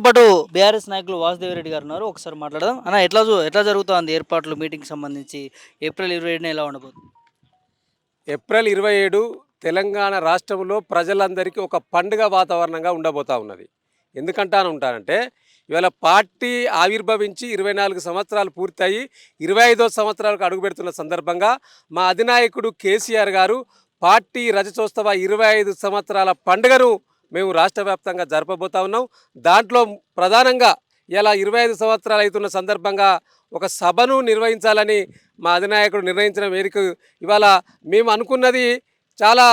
పాటు బీఆర్ఎస్ నాయకులు వాసుదేవ్ రెడ్డి గారు ఉన్నారు. ఒకసారి మాట్లాడదాం. అన్న ఎట్లా జరుగుతోంది ఏర్పాట్లు మీటింగ్‌కి సంబంధించి ఏప్రిల్ 27న ఎలా ఉండబోతుంది? ఏప్రిల్ 27 తెలంగాణ రాష్ట్రంలో ప్రజలందరికీ ఒక పండుగ వాతావరణంగా ఉండబోతా ఉన్నది. ఎందుకంటానంటే ఇవాళ పార్టీ ఆవిర్భవించి 24 సంవత్సరాలు పూర్తయి 25వ సంవత్సరాలకు అడుగుపెడుతున్న సందర్భంగా మా అధినాయకుడు కేసీఆర్ గారు పార్టీ రజతోత్సవ 25 సంవత్సరాల పండుగను మేము రాష్ట్ర వ్యాప్తంగా జరపబోతా ఉన్నాం. దాంట్లో ప్రధానంగా ఇలా 25 సంవత్సరాలు అవుతున్న సందర్భంగా ఒక సభను నిర్వహించాలని మా అధినాయకుడు నిర్ణయించిన మేరకు ఇవాళ మేము అనుకున్నది చాలా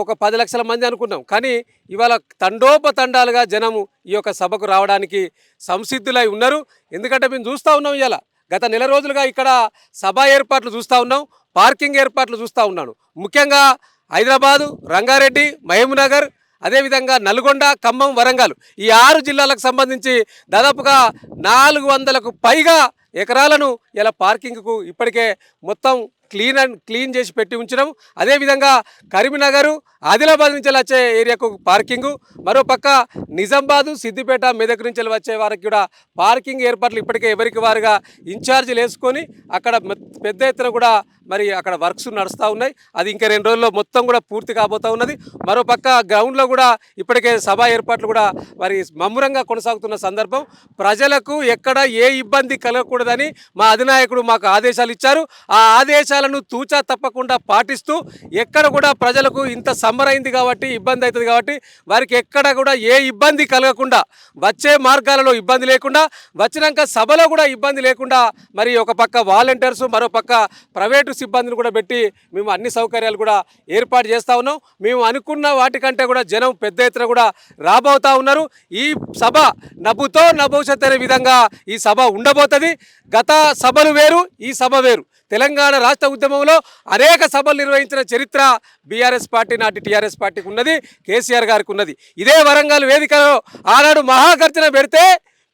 ఒక 10 లక్షల మంది అనుకున్నాం. కానీ ఇవాళ తండోపతండాలుగా జనము ఈ యొక్క సభకు రావడానికి సంసిద్ధులై ఉన్నారు. ఎందుకంటే మేము చూస్తూ ఉన్నాం, ఇవాళ గత నెల రోజులుగా ఇక్కడ సభ ఏర్పాట్లు చూస్తూ ఉన్నాం, పార్కింగ్ ఏర్పాట్లు చూస్తూ ఉన్నాను. ముఖ్యంగా హైదరాబాదు, రంగారెడ్డి, మహబూబ్నగర్, అదేవిధంగా నల్గొండ, ఖమ్మం, వరంగల్ ఈ 6 జిల్లాలకు సంబంధించి దాదాపుగా 400కు పైగా ఎకరాలను ఇలా పార్కింగ్కు ఇప్పటికే మొత్తం క్లీన్ చేసి పెట్టి ఉంచడం. అదేవిధంగా కరీంనగర్, ఆదిలాబాద్ నుంచి వచ్చే ఏరియాకు పార్కింగు, మరోపక్క నిజామాబాదు, సిద్దిపేట, మెదక్ నుంచి వచ్చే వారికి కూడా పార్కింగ్ ఏర్పాట్లు ఇప్పటికే ఎవరికి వారుగా ఇన్ఛార్జీలు వేసుకొని అక్కడ పెద్ద ఎత్తున కూడా మరి అక్కడ వర్క్స్ నడుస్తూ ఉన్నాయి. అది ఇంకా 2 రోజుల్లో మొత్తం కూడా పూర్తి కాబోతూ ఉన్నది. మరోపక్క గ్రౌండ్లో కూడా ఇప్పటికే సభ ఏర్పాట్లు కూడా మరి మమ్మురంగా కొనసాగుతున్న సందర్భం. ప్రజలకు ఎక్కడ ఏ ఇబ్బంది కలగకూడదని మా అధినాయకుడు మాకు ఆదేశాలు ఇచ్చారు. ఆ ఆదేశాలను తూచా తప్పకుండా పాటిస్తూ ఎక్కడ కూడా ప్రజలకు ఇంత సమ్మర్ అయింది కాబట్టి ఇబ్బంది అవుతుంది కాబట్టి వారికి ఎక్కడ కూడా ఏ ఇబ్బంది కలగకుండా, వచ్చే మార్గాలలో ఇబ్బంది లేకుండా, వచ్చినాక సభలో కూడా ఇబ్బంది లేకుండా మరి ఒక పక్క వాలంటీర్స్, మరో పక్క ప్రైవేటు సిబ్బందిని కూడా పెట్టి మేము అన్ని సౌకర్యాలు కూడా ఏర్పాటు చేస్తూ ఉన్నాం. మేము అనుకున్న వాటికంటే కూడా జనం పెద్ద ఎత్తున కూడా రాబోతూ ఉన్నారు. ఈ సభ నభుతో నభవిష్యత్ అనే విధంగా ఈ సభ ఉండబోతుంది. గత సభలు వేరు, ఈ సభ వేరు. తెలంగాణ రాష్ట్ర ఉద్యమంలో అనేక సభలు నిర్వహించిన చరిత్ర బీఆర్ఎస్ పార్టీ, నాటి టీఆర్ఎస్ పార్టీకి ఉన్నది, కేసీఆర్ గారికి ఉన్నది. ఇదే వరంగల్ వేదికలో ఆనాడు మహాగర్జన పెడితే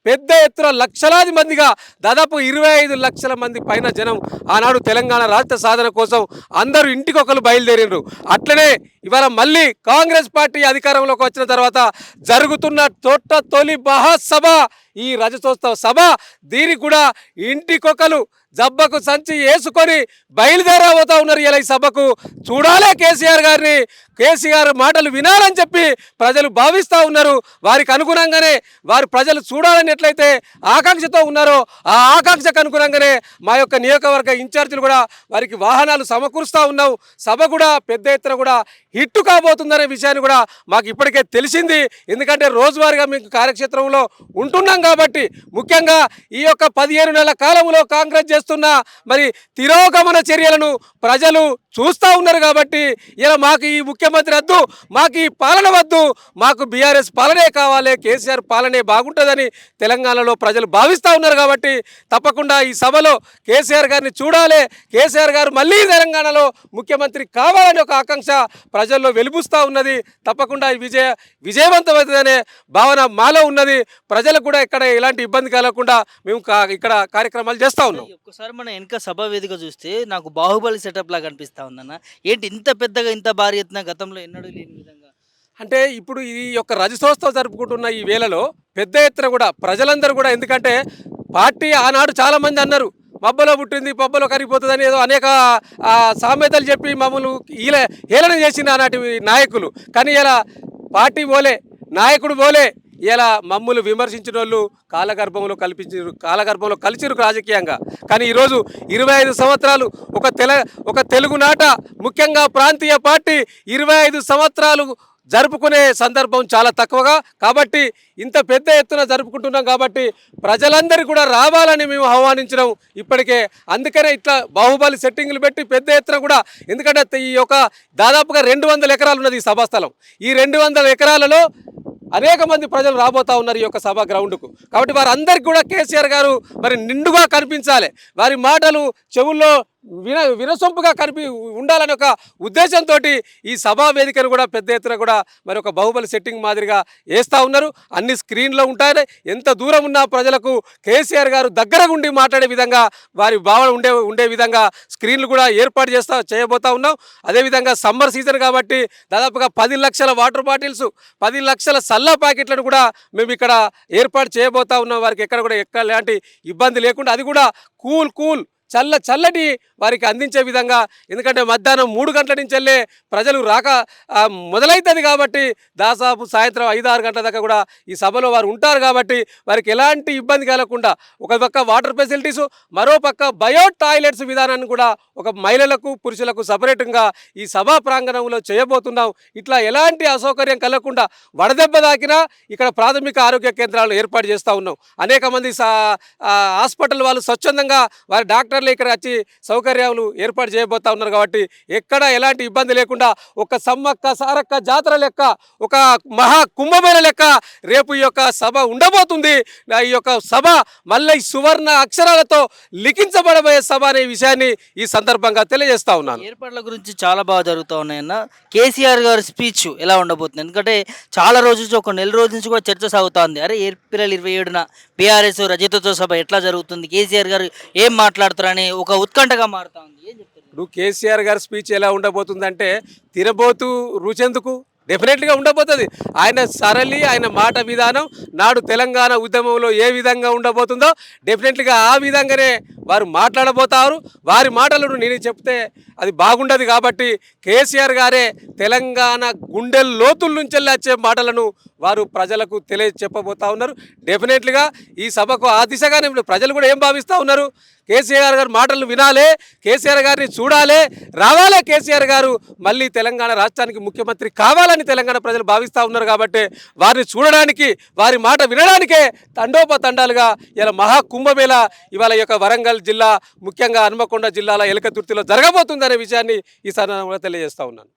పెద్ద ఎత్తున లక్షలాది మందిగా దాదాపు 25 లక్షల మంది పైన జనం ఆనాడు తెలంగాణ రాష్ట్ర సాధన కోసం అందరూ ఇంటికొకరు బయలుదేరినారు. అట్లనే ఇవాళ మళ్ళీ కాంగ్రెస్ పార్టీ అధికారంలోకి వచ్చిన తర్వాత జరుగుతున్న తొలి మహాసభ ఈ రజతోత్సవ సభ. దీనికి కూడా ఇంటికొకరు జబ్బకు సంచి వేసుకొని బయలుదేరబోతా ఉన్నారు. ఇలా ఈ సభకు చూడాలే కేసీఆర్ గారిని, కేసీఆర్ మాటలు వినాలని చెప్పి ప్రజలు భావిస్తూ ఉన్నారు. వారికి అనుగుణంగానే ప్రజలు చూడాలని ఎట్లయితే ఆకాంక్షతో ఉన్నారో ఆ ఆకాంక్షకు అనుగుణంగానే మా యొక్క నియోజకవర్గ ఇన్ఛార్జీలు కూడా వారికి వాహనాలు సమకూరుస్తూ ఉన్నాం. సభ కూడా పెద్ద ఎత్తున కూడా హిట్టు కాబోతుందనే విషయాన్ని కూడా మాకు ఇప్పటికే తెలిసింది. ఎందుకంటే రోజువారీగా మీకు కార్యక్షేత్రంలో ఉంటున్నాం కాబట్టి, ముఖ్యంగా ఈ యొక్క 15 నెలల కాలంలో కాంగ్రెస్ చేస్తున్న మరి తిరోగమన చర్యలను ప్రజలు చూస్తూ ఉన్నారు. కాబట్టి ఇలా మాకు ఈ ముఖ్యమంత్రి వద్దు, మాకు ఈ పాలన వద్దు, మాకు బీఆర్ఎస్ పాలనే కావాలి, కేసీఆర్ పాలనే బాగుంటుందని తెలంగాణలో ప్రజలు భావిస్తూ ఉన్నారు. కాబట్టి తప్పకుండా ఈ సభలో కేసీఆర్ గారిని చూడాలి, కేసీఆర్ గారు మళ్ళీ తెలంగాణలో ముఖ్యమంత్రి కావాలని ఒక ఆకాంక్ష ప్రజల్లో వెలుబుస్తూ ఉన్నది. తప్పకుండా ఈ విజయవంతమవుతుందనే భావన మాలో ఉన్నది. ప్రజలకు కూడా ఇక్కడ ఎలాంటి ఇబ్బంది కలగకుండా మేము ఇక్కడ కార్యక్రమాలు చేస్తూ ఉన్నాం. ఒక్కసారి మన వెనక సభ వేదిక చూస్తే నాకు బాహుబలి సెటప్ లాగా అనిపిస్తా ఉందన్న. ఏంటి ఇంత పెద్దగా, ఇంత భారీ ఎత్తున గతంలో ఎన్నడూ లేని విధంగా? అంటే ఇప్పుడు ఈ యొక్క రజతోత్సవం జరుపుకుంటున్న ఈ వేళలో పెద్ద ఎత్తున కూడా ప్రజలందరూ కూడా, ఎందుకంటే పార్టీ ఆనాడు చాలామంది అన్నారు మబ్బలో పుట్టింది పబ్బలో కరిగిపోతుందని ఏదో అనేక సామెతలు చెప్పి మమ్మల్ని హేళన చేసిన ఆనాటి నాయకులు. కానీ ఇలా పార్టీ పోలే, నాయకుడు పోలే, ఇలా మమ్మల్ని విమర్శించిన వాళ్ళు కాలగర్భంలో కలిసిరు రాజకీయంగా. కానీ ఈరోజు 25 సంవత్సరాలు ఒక తెలుగునాట, ముఖ్యంగా ప్రాంతీయ పార్టీ 25 సంవత్సరాలు జరుపుకునే సందర్భం చాలా తక్కువగా. కాబట్టి ఇంత పెద్ద ఎత్తున జరుపుకుంటున్నాం కాబట్టి ప్రజలందరూ కూడా రావాలని మేము ఆహ్వానించడం ఇప్పటికే. అందుకనే ఇట్లా బాహుబలి సెట్టింగ్లు పెట్టి పెద్ద ఎత్తున కూడా, ఎందుకంటే ఈ యొక్క దాదాపుగా 200 ఎకరాలు ఉన్నది ఈ సభాస్థలం. ఈ 200 ఎకరాలలో అనేక మంది ప్రజలు రాబోతూ ఉన్నారు ఈ యొక్క సభా గ్రౌండ్కు. కాబట్టి వారందరికీ కూడా కేసీఆర్ గారు మరి నిండుగా కనిపించాలి, వారి మాటలు చెవుల్లో వినసొంపుగా ఉండాలనే ఒక ఉద్దేశంతో ఈ సభా వేదికను కూడా పెద్ద ఎత్తున కూడా మరి ఒక బాహుబలి సెట్టింగ్ మాదిరిగా వేస్తూ ఉన్నారు. అన్ని స్క్రీన్లో ఉంటాయి. ఎంత దూరం ఉన్న ప్రజలకు కేసీఆర్ గారు దగ్గరగా ఉండి మాట్లాడే విధంగా వారి భావన ఉండే విధంగా స్క్రీన్లు కూడా ఏర్పాటు చేయబోతా ఉన్నాం. అదేవిధంగా సమ్మర్ సీజన్ కాబట్టి దాదాపుగా 10 లక్షల వాటర్ బాటిల్స్, 10 లక్షల సల్లా ప్యాకెట్లను కూడా మేము ఇక్కడ ఏర్పాటు చేయబోతా ఉన్నాం. వారికి ఎక్కడ కూడా ఎలాంటి ఇబ్బంది లేకుండా అది కూడా కూల్ చల్లటి వారికి అందించే విధంగా. ఎందుకంటే మధ్యాహ్నం 3 గంటల నుంచి వెళ్ళే ప్రజలు రాక మొదలవుతుంది కాబట్టి దాదాపు సాయంత్రం 5-6 గంటల దాకా కూడా ఈ సభలో వారు ఉంటారు కాబట్టి వారికి ఎలాంటి ఇబ్బంది కలగకుండా ఒక పక్క వాటర్ ఫెసిలిటీసు, మరో పక్క బయో టాయిలెట్స్ విధానాన్ని కూడా ఒక మహిళలకు పురుషులకు సపరేట్గా ఈ సభా ప్రాంగణంలో చేయబోతున్నాం. ఇట్లా ఎలాంటి అసౌకర్యం కలగకుండా వడదెబ్బ దాకినా ఇక్కడ ప్రాథమిక ఆరోగ్య కేంద్రాలను ఏర్పాటు చేస్తూ ఉన్నాం. అనేక మంది హాస్పిటల్ వాళ్ళు స్వచ్ఛందంగా వారి డాక్టర్లు ఇక్కడ వచ్చి సౌకర్యాలు ఏర్పాటు చేయబోతా ఉన్నారు కాబట్టి ఎక్కడ ఎలాంటి ఇబ్బంది లేకుండా ఒక సమ్మక్క సారక్క జాతర లెక్క, ఒక మహా కుంభమేళ లెక్క రేపు ఈ యొక్క సభ ఉండబోతుంది. ఈ యొక్క సభ మళ్ళీ సువర్ణ అక్షరాలతో లిఖించబడబోయే సభ అనే విషయాన్ని ఈ సందర్భంగా తెలియజేస్తా ఉన్నాను. ఏర్పాట్ల గురించి చాలా బాగా జరుగుతూ ఉన్నాయన్న. కేసీఆర్ గారి స్పీచ్ ఎలా ఉండబోతుంది? ఎందుకంటే చాలా రోజుల నుంచి, ఒక నెల రోజుల నుంచి కూడా చర్చ సాగుతోంది. అరే ఏప్రిల్ 27న బీఆర్ఎస్ రజతోత్సవ సభ ఎట్లా జరుగుతుంది, కేసీఆర్ గారు ఏం మాట్లాడుతారని ఒక ఉత్కంఠగా మారుతా ఉంది. ఏం చెప్తారు? ఇప్పుడు కేసీఆర్ గారి స్పీచ్ ఎలా ఉండబోతుందంటే తినబోతూ రుచెందుకు డెఫినెట్గా ఉండబోతుంది. ఆయన సరళి, ఆయన మాట విధానం నాడు తెలంగాణ ఉద్యమంలో ఏ విధంగా ఉండబోతుందో డెఫినెట్గా ఆ విధంగానే వారు మాట్లాడబోతారు. వారి మాటలను నేను చెప్తే అది బాగుండదు కాబట్టి కేసీఆర్ గారే తెలంగాణ గుండె లోతుల నుంచి వచ్చే మాటలను వారు ప్రజలకు చెప్పబోతా ఉన్నారు. డెఫినెట్లీగా ఈ సభకు ఆ దిశగానే ప్రజలు కూడా ఏం భావిస్తూ ఉన్నారు, కేసీఆర్ గారి మాటలను వినాలే, కేసీఆర్ గారిని చూడాలే, రావాలే కేసీఆర్ గారు మళ్ళీ తెలంగాణ రాష్ట్రానికి ముఖ్యమంత్రి కావాలని తెలంగాణ ప్రజలు భావిస్తూ ఉన్నారు. కాబట్టి వారిని చూడడానికి, వారి మాట వినడానికే తండోపతండాలుగా ఇలా మహాకుంభమేళ ఇవాళ ఈ యొక్క వరంగల్ జిల్లా, ముఖ్యంగా హన్మకొండ జిల్లాల ఎలకతుర్తిలో జరగబోతుందనే విషయాన్ని ఈ సందర్భంగా తెలియజేస్తా ఉన్నాను.